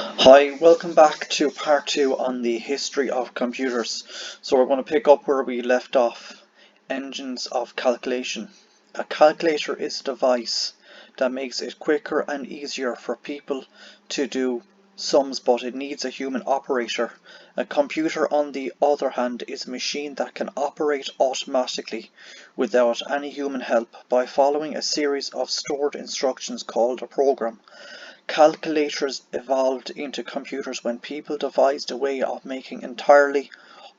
Hi, welcome back to part 2 on the history of computers. So we're going to pick up where we left off. Engines of calculation. A calculator is a device that makes it quicker and easier for people to do sums, but it needs a human operator. A computer, on the other hand, is a machine that can operate automatically without any human help by following a series of stored instructions called a program. Calculators evolved into computers when people devised a way of making entirely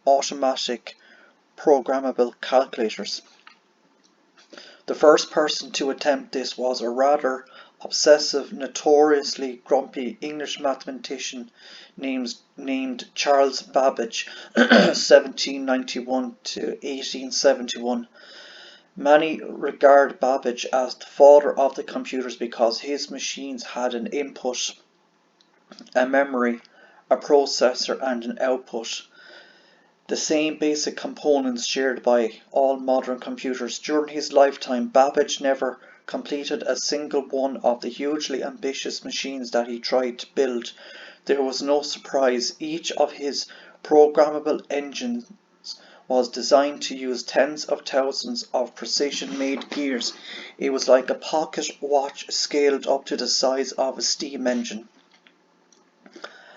automatic programmable calculators. The first person to attempt this was a rather obsessive, notoriously grumpy English mathematician named Charles Babbage, 1791 to 1871. Many regard Babbage as the father of the computers because his machines had an input, a memory, a processor and an output, the same basic components shared by all modern computers. During his lifetime, Babbage never completed a single one of the hugely ambitious machines that he tried to build. There was no surprise. Each of his programmable engines was designed to use tens of thousands of precision-made gears. It was like a pocket watch scaled up to the size of a steam engine.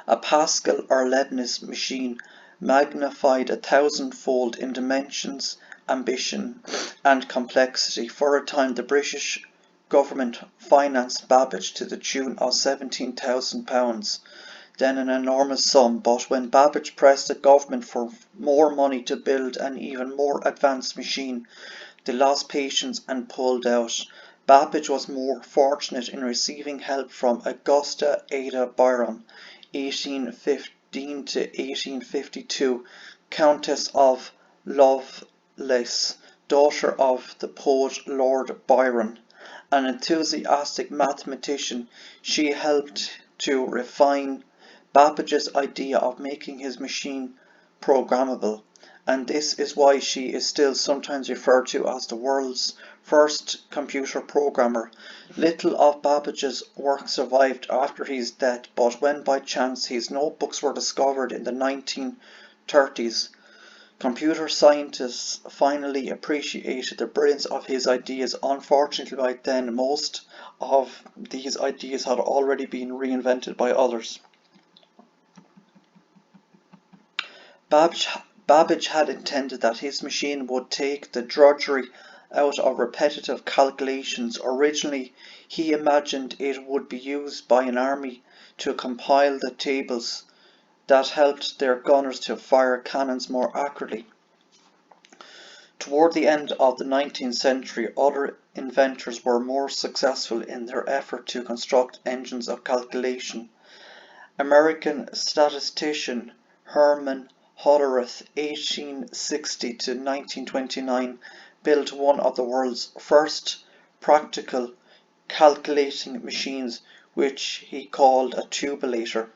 A Pascal or Leibniz machine magnified 1,000-fold in dimensions, ambition, and complexity. For a time, the British government financed Babbage to the tune of £17,000. Then an enormous sum, but when Babbage pressed the government for more money to build an even more advanced machine, they lost patience and pulled out. Babbage was more fortunate in receiving help from Augusta Ada Byron, 1815 to 1852, Countess of Lovelace, daughter of the poet Lord Byron. An enthusiastic mathematician, she helped to refine Babbage's idea of making his machine programmable, and this is why she is still sometimes referred to as the world's first computer programmer. Little of Babbage's work survived after his death, but when by chance his notebooks were discovered in the 1930s, computer scientists finally appreciated the brilliance of his ideas. Unfortunately, by then, most of these ideas had already been reinvented by others. Babbage had intended that his machine would take the drudgery out of repetitive calculations. Originally, he imagined it would be used by an army to compile the tables that helped their gunners to fire cannons more accurately. Toward the end of the 19th century, other inventors were more successful in their effort to construct engines of calculation. American statistician Herman Hollerith, 1860 to 1929, built one of the world's first practical calculating machines, which he called a tubulator,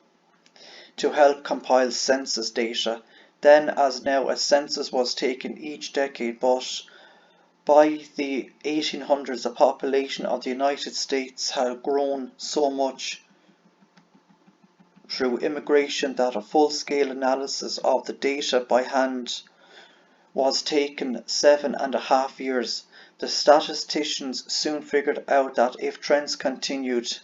to help compile census data. Then, as now, a census was taken each decade, but by the 1800s the population of the United States had grown so much through immigration that a full-scale analysis of the data by hand was taken 7.5 years. The statisticians soon figured out that if trends continued,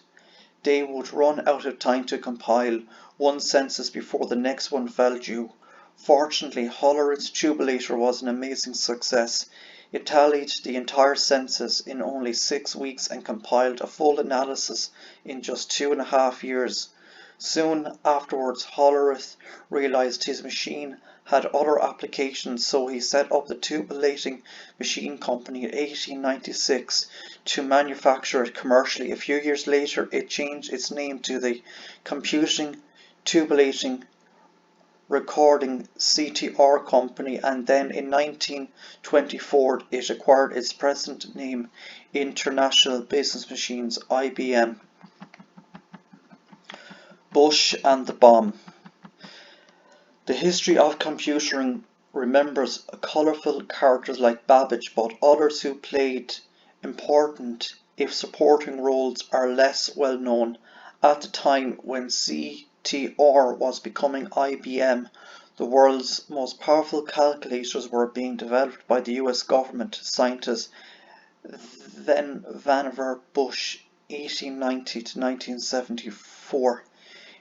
they would run out of time to compile one census before the next one fell due. Fortunately, Hollerith's tubulator was an amazing success. It tallied the entire census in only 6 weeks and compiled a full analysis in just 2.5 years. Soon afterwards, Hollerith realized his machine had other applications, so he set up the Tubulating Machine Company in 1896 to manufacture it commercially. A few years later, it changed its name to the Computing Tubulating Recording CTR Company, and then in 1924 it acquired its present name, International Business Machines, IBM. Bush and the bomb. The history of computing remembers colourful characters like Babbage, but others who played important, if supporting roles, are less well known. At the time when C. FTR was becoming IBM. The world's most powerful calculators were being developed by the US government scientist then Vannevar Bush, 1890 to 1974.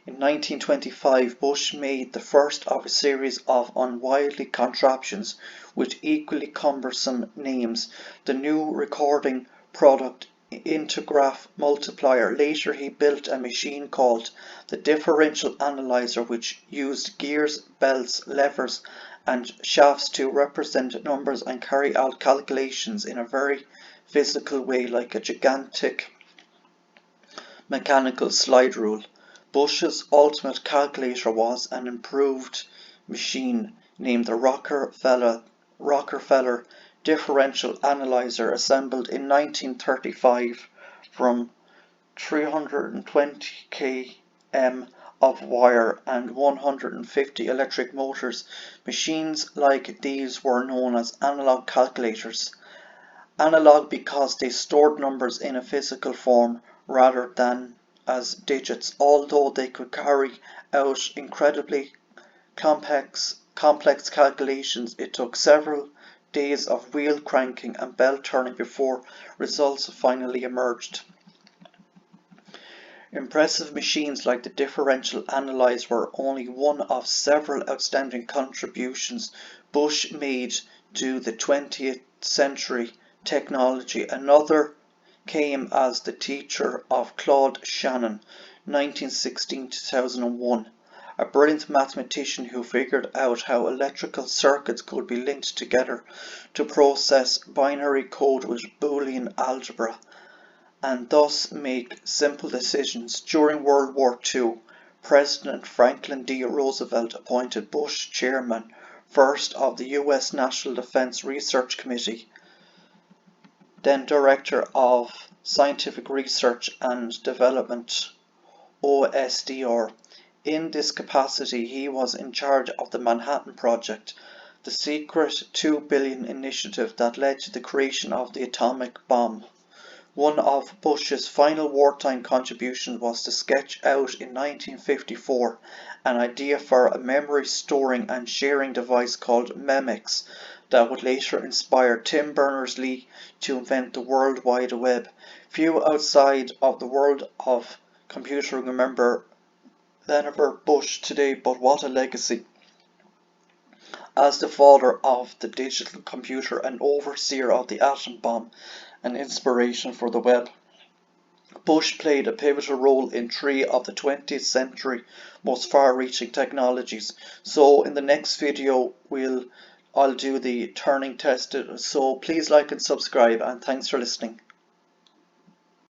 In 1925, Bush made the first of a series of unwieldy contraptions with equally cumbersome names, the new recording product Integraph multiplier. Later he built a machine called the Differential analyzer, which used gears, belts, levers and shafts to represent numbers and carry out calculations in a very physical way, like a gigantic mechanical slide rule. Bush's ultimate calculator was an improved machine named the Rockefeller Differential Analyzer, assembled in 1935 from 320 km of wire and 150 electric motors. Machines like these were known as analog calculators. Analog because they stored numbers in a physical form rather than as digits. Although they could carry out incredibly complex calculations, it took several days of wheel cranking and bell turning before results finally emerged. Impressive machines like the Differential Analyzer were only one of several outstanding contributions Bush made to the 20th century technology. Another came as the teacher of Claude Shannon, 1916-2001, a brilliant mathematician who figured out how electrical circuits could be linked together to process binary code with Boolean algebra and thus make simple decisions. During World War II, President Franklin D. Roosevelt appointed Bush chairman first of the US National Defense Research Committee, then Director of Scientific Research and Development, OSDR. In this capacity, he was in charge of the Manhattan Project, the secret $2 billion initiative that led to the creation of the atomic bomb. One of Bush's final wartime contributions was to sketch out in 1954 an idea for a memory storing and sharing device called Memex that would later inspire Tim Berners-Lee to invent the World Wide Web. Few outside of the world of computing remember Vannevar Bush today, but what a legacy. As the father of the digital computer and overseer of the atom bomb, an inspiration for the web, Bush played a pivotal role in 3 of the 20th century most far-reaching technologies. So in the next video I'll do the Turing test. So please like and subscribe, and thanks for listening.